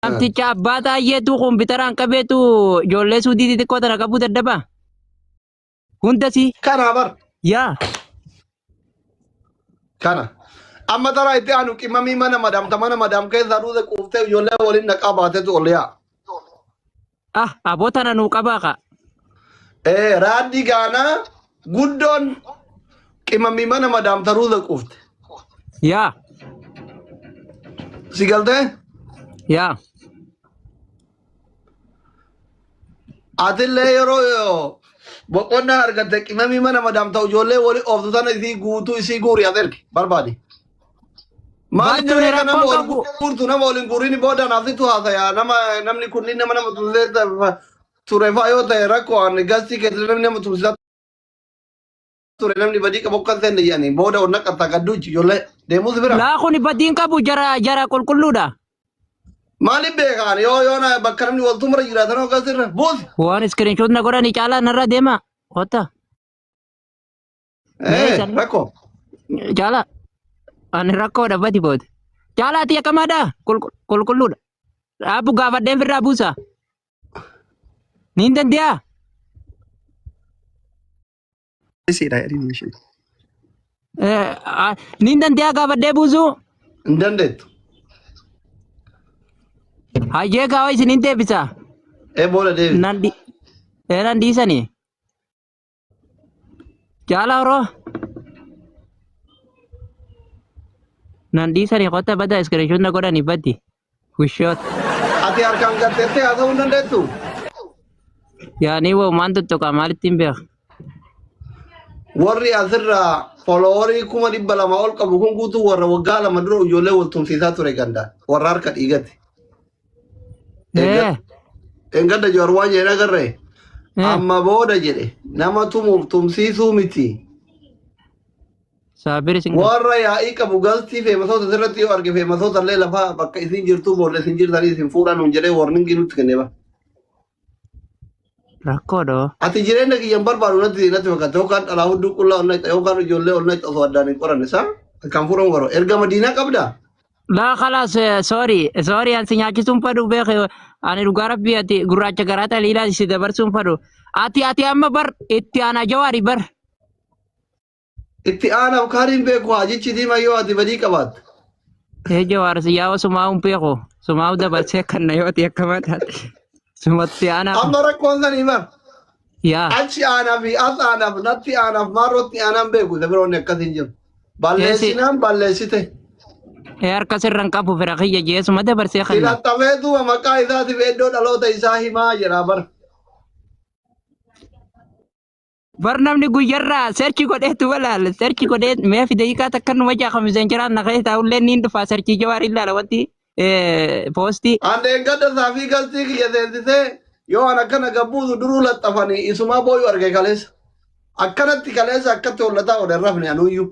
Amticha abbaa taayyeetu kompiitaraan qabeetu ijoollee suudii xixiqqoo tana qabuu daddaba. Hundasi Kana bar. yaa Kana. Amma tara itti aanu qimamii mana madam keessa dhuute quuftee ijoollee waliin naqaa baatetu ol yaa. aboo tana nuu qabaa ka. Raaddi gaanaa guddoon qimamii mana madam taruute quufte. Yaa Si galtee? yaa Atillee yeroo boqonnaa argatte qimamii mana madam ta'u ijoollee wali ooftu tana isii guutuu isii guuri aterge barbaadi. Maali Baattuun jiree kana nama rakkoon ol qabu. guurtu nama ol hin guuriin booda naafsitu haasaya namni kunniin nama ture fa'aa yoo ta'e rakkoo ani gastii keessatti namni nama tursiisaa ture namni badii qabu akka seenne jedhanii booda ol naqatta gadduuchi ijoollee deemuus bira. Laa kun badiin qabu jara qulqulluudha. Maaliif beekaan yoo na bakka namni wal tumura jiraatan hoo gasirra buusi. Waan iskiriinshot na godhani caalaa narra deema. Kota Rakkoo. caalaa ani rakkoodha badi booda. Caalaati akkamaadha qulqulluudha. Dhaabu gaafadheen firraa buusa. Niin dandeeyaa? Niin dandeeyaa gaafadhee buusuu? Hin dandeettu. Hayyee gaawa isiniin deebisa. Booda deebi. Nan dhiisanii. Caalaa horoo? Nan dhiisanii kota bada iskiriinshot na godhanii baddi. Wishoot. Ati harkaan gatteettee haa ta'uu hin dandeettu. Yaani woo maan tuttuqa maalitti hin beeku? Warri asirraa foloorii 200,000 ol qabu kun guutuu warra waggaa 2 dura ijoollee wal tumsiisaa ture gandaan. Warra harka dhiigatti. Engada joor waan jedhe agarree. Amma booda jedhe nama tumuuf tumsiisuu miti. Saabiri sin Warra yaa'ii qabu galtii feemasoota sirratti yoo arge feemasoota illee lafaa bakka isin jirtuu boolla isin jirtanii isin fuudhan hun jedhee warningi nutti kenneba. rakkoodha. Ati jireenya kiyyan barbaadu natti fakkaata yookaan dhalaa hudduu qullaa onnaa yookaan ijoollee onnaa osoo addaan hin qoranne isaa kan fuudhamu garuu erga madiinaa qabdaa. Laa khalaas sorry ansi nyaachisuun fadhu beeke ani dhugaa rabbii ati gurraacha garaata liilaa si dabarsuun fadhu ati amma bar itti aanaa jawaari bar. Itti aanaaf kaaniin beeku haajichi diimaa yoo ati badii qabaatte. Jawaar si yaa'u sumaa'uun beeku sumaa'u dabarsee kan na yoo ati akkama taate sumatti aanaa. Amma rakkoon sanii bar. Yaa. Achi aanaa fi as aanaaf natti aanaaf maarrootti aanaan beeku isa biroonni akkasiin jiru. Balleessinaan balleessite. Harka sirraan qabu fira kiyya jeesuma dabarsee kan. Filaxamee duuba maqaa isaatiif iddoo dhaloota isaa himaa jedha bar. Bar namni guyyarraa seerchi godheetu balaal seerchi godhee mee fideeyikaa takka numa jaaqamisen jiraan na ka'ee taa'ullee niin dhufa seerchi jawaari ilaala wanti poostii. Andeen gadda saafii galtii kiyya seensisee yoo an akkana gabbuutu duruu laxxafanii isumaa booyu arge kaleessa. Akkanatti kaleessa akkatti hollataa odan rafne anuyyuu.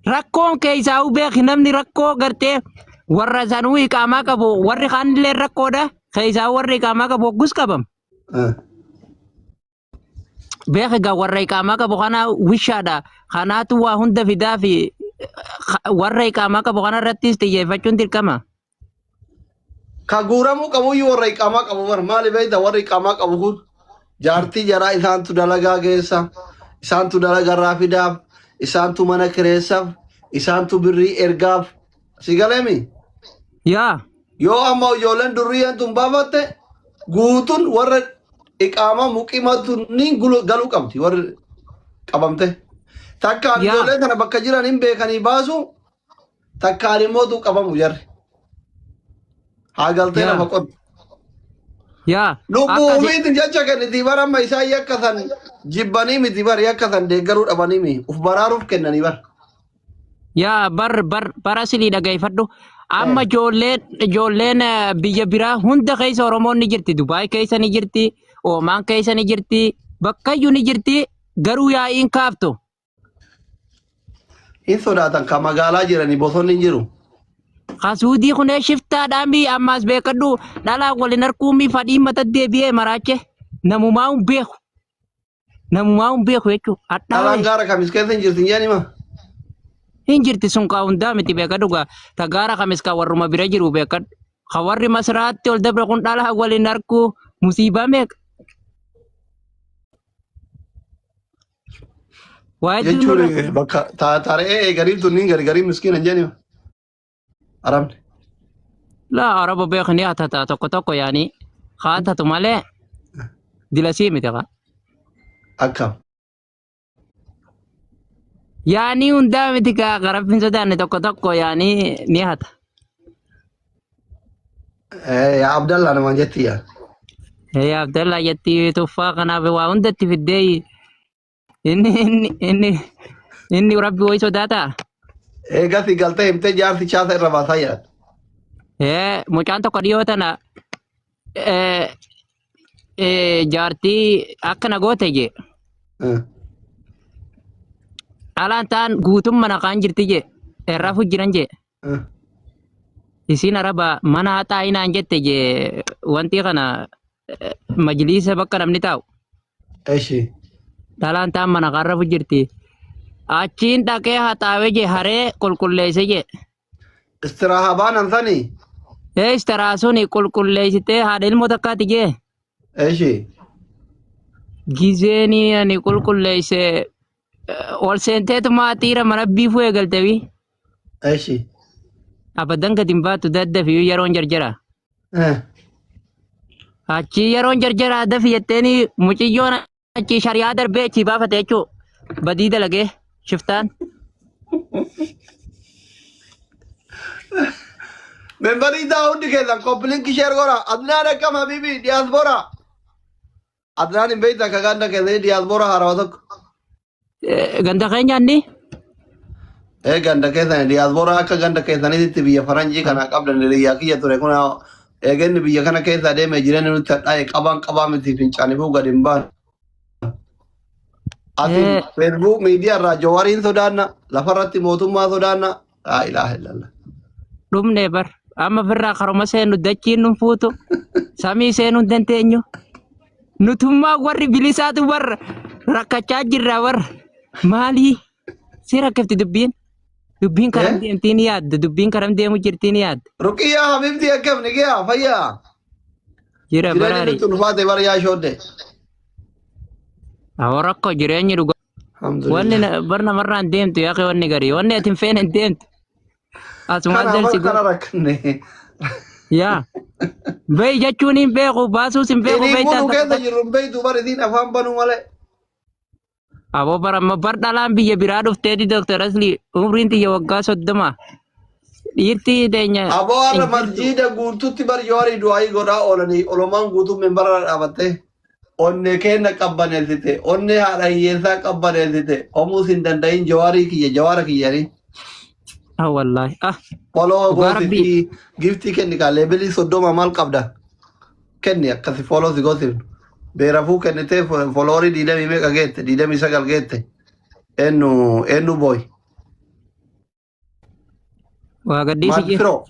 Rakkoon keessaa beek namni rakkoo gartee warra sanuu iqaamaa qabu warri kaanillee rakkoodha keessaa warri iqaamaa qabu hoggus qabam. Beek egaa warra iqaamaa qabu kana wishaadha kanaatu waa hunda fidaa fi warra iqaamaa qabu kana irrattis xiyyeeffachuun dirqama. Ka guuramuu qabuyyuu warra iqaamaa qabu bar maali beekta warri iqaamaa qabu kun jaartii jaraa isaantu dalagaa geessa isaantu dalagarraa fidaaf isaantu mana kireessaaf isaantu birrii ergaaf si galeemi. Yaa. Yoo amma ijoolleen durriyyaan tun baafatte guutuun warra iqaamaa muqimatu ni galuu qabdi warri qabamte. Takkaan ijoolleen kana bakka jiran hin beekanii baasu takkaan immoo tu qabamu jarri. Haa galtee lafa qottu. Yaa. Lubbuu ufiitiin jecha kenniti bar amma isaa yakkasan jibbanii miti bar yakkasan deeggaruu dhabanii mi uf baraaruuf kennanii bar. Yaa bara silii dhaggeeffadhu. Amma ijoolleen biyya biraa hunda keessa Oromoon ni jirti. Dubaay keessa ni jirti. Oomaan keessa ni jirti. Bakkayyuu ni jirti. Garuu yaa'iin kaaftu. Hin sodaatan ka magaalaa jiranii bosonni hin jiru. Kasuudii kunee shiftaadhaan ammas beekadhu dhalaa waliin harkuumii fadhii mata deebi'ee maraache namumaa hin beeku. Namumaa hin beeku jechuudha. Dhalaan gaara kamis keessa hin jirtin jedhani ma. Hinjirti sun ka hundaa miti beeka dhuga. Tagaara kamis ka warruma bira jiru beeka. Ka warri masraatti ol dabre kun dhala waliin harkuu musiibaa meeqa. Waayee jechuun bakka taaree eegariin tunniin gargarii miskiina hin jennu. Arabni. laa araba beekni hatata tokko yaani haatatu malee dilasii miti qa. Akkam. Yaani hundaa miti ka qarabbiin sodaanne tokko yaani ni hata. Yaa Abdallaa namaan jetti yaa. Hee Abdallaa jetti tuffaa kanaaf waa hundatti fiddee inni rabbi wayi sodaata. Eegasi galtee himtee jaarsi chaasa irra baasaa jedhan. Mucaan tokko dhiyoo tana jaartii akkana goote jee. Alaan ta'an guutum mana kaan jirti jee. Irraa fujjiran jee. Isiin araba mana haxaa inaan jette jee wanti kana majliisa bakka namni taa'u. Eshi. Alaan ta'an mana kaarra fujjirti. Achiin dhaqee haxaawee jee haree qulqulleesse jee. Istiraahaa baanan sanii. Istaraa suni qulqulleessitee haadha ilmoo takkaati jee. Eshi. Gizeeni ani qulqulleesse ol seenteetu maatiira mana biifuu eegalteefi. Eshi. Abadan gadi hin baatu daddafi yeroon jarjara. Achi yeroon jarjara dafi jetteeni muciyyoon achi shari'aa darbee achi baafate jechuu badii dalagee shiftaan. Membarii daawundi keessan kompilinki sheer gora Adnaan akkam habibi diyaasboora. Adnaan hin beektan ka ganda keessanii diyaasboora haarawaa tokko. Ganda keenya inni. Ganda keessanii diyaasboora akka ganda keessaniitti biyya faranjii kana qabdan hiriyaa kiyya ture kun eeganni biyya kana keessa adeemee jireenya nutti hadhaa'e qabaa miti fincaanifuu gadi hin baanu. Ati feesbuuk miidiyaa irraa jawariin sodaanna lafarratti mootummaa sodaanna laa ilaaha illallah. Dhumne bar amma firraa karuma seenu dachiin nun fuutu samii seenuu hin dandeenyu. Nutummaa warri bilisaatu bar rakkachaa jirra bar maalii si rakkifti dubbiin. Dubbiin karam deemtii ni yaadda dubbiin karam deemu jirtii ni yaadda. Ruqiyyaa habibti akkam ni giyaa fayyaa. Jira Jireenya baraari. nutti ulfaate bara yaa shoodde. Awwa rakkoo jireenyi dhugaa. Wanni bar namarraan deemtu yaa kee wanni garii wanni ati hin feene hin deemtu. Asumaan dalsi Kana rakkanne. yaa. Beey jechuun hin beeku baasuus hin beeku Inni beeytaan munu keessa jirru hin beektu bara isiin afaan banuu malee. Aboo baramma bar dhalaan biyya biraa dhufteeti Dr. Asli umriin tiyya waggaa 30. Dhiirti teenya. Aboo har'a masjiida guutuutti bar jawaarii du'aayii godhaa oolanii olomaan guutuu membara dhaabattee onne kenna qabbaneessite onne haadha hiyyeessaa qabbaneessite homuus hin danda'in jawaarii kiyya jawaara kiyyanii. Wallahi. Foloo Garbi. goositi giftii kenni kaa leebilii 30 maal qabda? Kenni akkasi foloo si goosifnu. Beerafuu kennitee foloorii 20 meeqa geette 29 geette. Ennu booy. Waa gadhiisi Maal jira. firoo?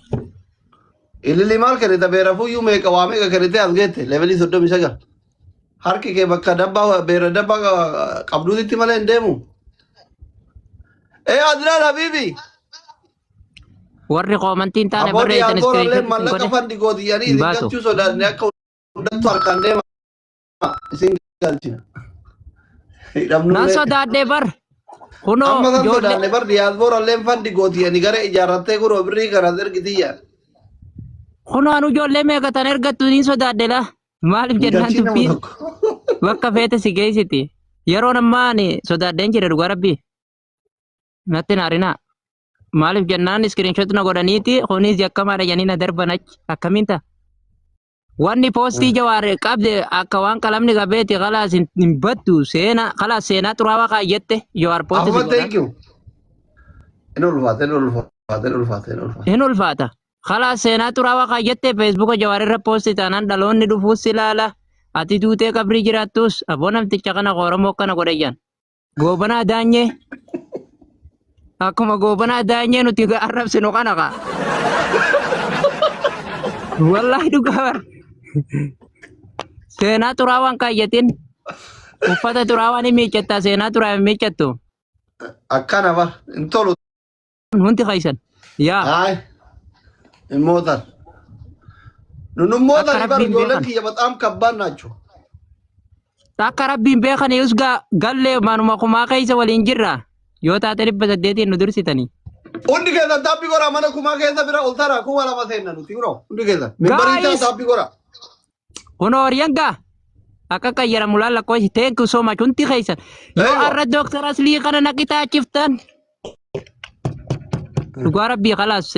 Ililii maal kennita beerafuu iyyuu meeqa waa meeqa kennitee as geette leebilii 39. Harki kee bakka dabbaa beera dabbaa qabduutitti malee hin deemu. Adnaan habiibi. Warri qoomantiin taane Aboonni barreessan alkoolollee iskiriiptii mallaqa godhe. fandi gootiyanii isin Baasu. galchuu sodaanne akka hundattu harkaan deema isin galchina. Nan Hidhamnullee sodaadhee bar. Kunoo amma san ijoollee. sodaanne bar diyaasboorallee fandi gootiyanii gara ijaarrattee kunoo birrii kanas ergitiyya. Kunoo anu ijoollee meeqatan ergattu niin sodaadhe la. Maaliif jennaan Galchii nama dubbiin tokko. bakka feete si geessiti. Yeroon ammaani sodaadheen jira dhugaa rabbii. Natti naarinaa. Maaliif jennaan iskiriinshot na godhaniiti kunis akkamaadha janii na darban achi akkamiin ta'a. Wanni poostii jawaare qabde akka waan qalamni qabeeti kalaas hin baddu seena kalaas seenaa xuraawaa kaayyette jawaar poostii si Afuma godhan. thank you. Inni ulfaate. Hin ulfaata. Kalaas seenaa xuraawaa kaayyette feesbuuka jawaar irra poostii taanaan dhaloonni dhufuus ilaala. Ati duutee qabrii jiraattus aboo namticha kana Oromoo kana godhayyan. Goobanaa daanyee. Akkuma goobanaa daanyee nuti arrabsinu kana kaa. Wallahi dhugaa bar. Seenaa xuraawaan kaayyatin. Uffata xuraawaan hin miiccattaa seenaa xuraawaan hin miiccattu. Akkana bar hin tolu hundi keessan. Yaa Hai. Immotan. Nunummotan akka ibar rabbiin ijoolleen beekan. kiyya baxaam kabbaan nacho. Akka rabbiin beekan yusgaa gallee manuma kumaa keessa waliin jirra. Yoo taate 800 nu dursitanii. Hundi keessan taappi gora mana kumaa keessa bira ol tara kuma lama seenna nuti biro. Hundi keessan. Mimbarii Guys. taappi gora. Kunoo Oriyanga akka qayyaramu laalla qoisi thank you so much hundi keessan. Yoo Eeyyoo. har'a Dr. Aslii kana naqitaachiftan. Dhugaa rabbii khalaas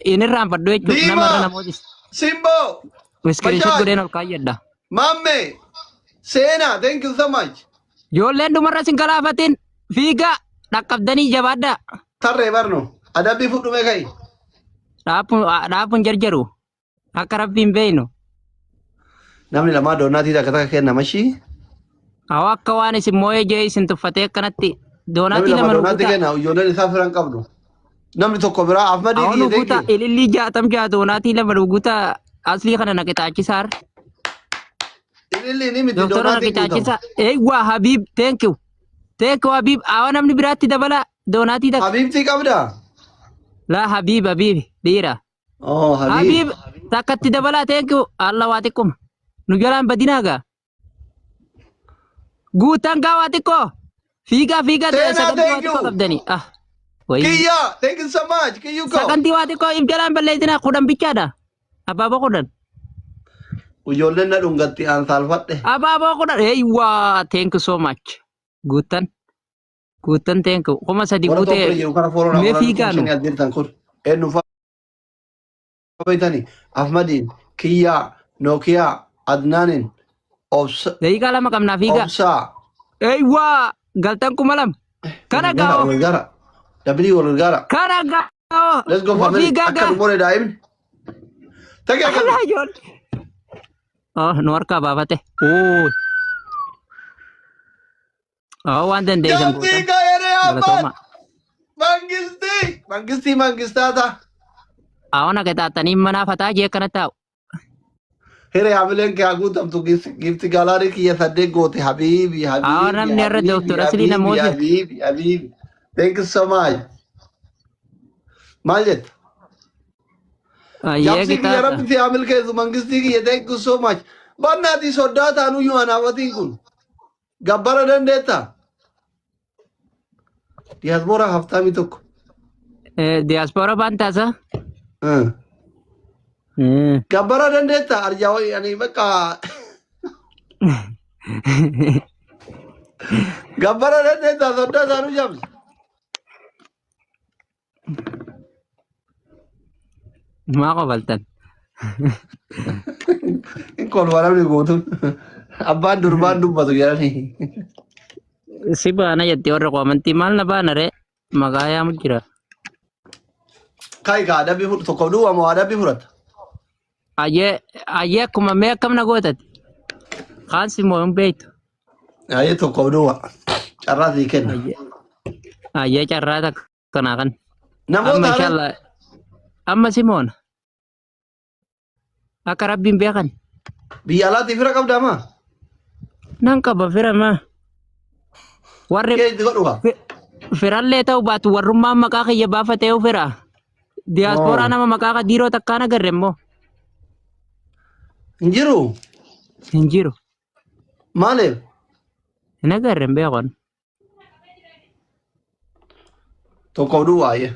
inni irraanfadhu jechuudha Diima. namarra namootis. Simbo. Iskiriinshot Bajaj. godheen ol kaayyadha. Mamme. Sena. Thank you so much. Ijoolleen dhumarra sin galaafatin fiigaa dhaqqabdanii jabaadhaa. Tarree barno. Adabbii fudhume kai. Dhaabuun jarjaru akka rabbiin beeynu. Namni lamaa doonatii takka takka kenna mashii. Hawa akka waan isin moo'ee jee isin tuffatee akkanatti Namni doonaatii lama lama doonatii nuguta. kenna ijoolleen isaa firan qabdu. Namni tokko biraa Ahmadii Hawa kiyya nuguta thank you. ilillii jaatam jaa doonaatii lama nuguta aslii kana naqitaachisaar. Ililli ni miti Doktora doonatii naqitaachisa. guutamu. Eeywaa Habiib thank you. Thank you Habiib. Hawa namni biraatti dabala doonaatii takka. Habiibtii qabdaa? Laa Habiib dhiira. Oh, Habiib. Habiib takkatti dabala thank you. Allah waa xiqquma. Nu jalaan badinaagaa. Guutaan gaa waa xiqqoo. Fiigaa Seenaa, sagantii waa thank you. xiqqoo qabdanii. Wayii. Kiyya, thank you so much. Kiyyuu ko. Sagantii waa xiqqoo if jalaan balleessinaa kudhan bichaadha. Abaaboo kudhan. Ijoolleen na dhungatti aan saalfadhe. Abaaboo kudhan. Eeywaa thank you so much. Guutan. Guutan thank you. Kuma sadi Warra tokko guutee. jiru kana fooroo Mee na fiigaa nu. shanii as jirtan kun. Eenyu fa'aa beektanii? Ahmadiin, Kiyyaa, Nookiyaa, Adnaanin, Obsa, Daqiiqaa lama qabnaa fiigaa. Obsaa. Eeywaa galtan kuma lama. Kana gaa'oo. Wal gara. Dabilii wal gara. Kana gaa'oo. Let's go family. Fiigaa Akka gaa. dhumoore daa'imni. Takee akka. Allah ijoollee. Nu harkaa baafate. Oo. Waan dandeessan Jamtii gootan. kaayeree Ahmad. Galatoomaa. Mangistii. Mangistii mangistaata. Awwana qixaaxanii manaa fataa jee akkana taa'u. Hiree hamileen kee haguutamtu gifti galaarii kiyya saddeet goote habiibi habiibi. Namni irra Dr. Aslii namooti. Habiibi habiibi. Thank you so much. Maal jetta? Yee Jabsii kiyya qixaaxa. rabbi fi hamil keessu mangistii kiyya thank you so much. Bannaati soddaa taanuyyuu anaafatiin kun. Gabbara dandeetta? Diyaaspoora haftaamii tokko. Diyaaspoora baan taasa. Gabbara dandeetta? Arjaa ani bakka. Gabbara dandeetta soddaa taanuu jabsi. Maa qofaltan. Kolfa namni guutuun abbaan durbaan dubbatu jedhanii. Si baana jettee warra qoomantii maal na baana ree? Maqaa yaamu jira. Kai ka adabbii fudhatu tokko duwwaa moo adabbii fudhata? Ayyee akkuma mee akkam na gootati. Kaansi moo hin beektu. Ayyee tokko duwwaa carraa sii kenna. Ayyee carraa takka kanaa kan. Amma Namoota inshallah. Amma Simoona. Akka rabbiin beekan. biyya alaatti fira qabdaa maa? Nan qaba fira maa. Warri Kee itti godhuka? firallee ta'u baatu warrummaan maqaa kiyya baafatee fira. Diyaaspooraa nama maqaa kadiiroo takkaan agarre immoo. Hin jiru? Hin jiru. Maaliif? Hin agarre hin beekon. Tokko duwwaa ayyee.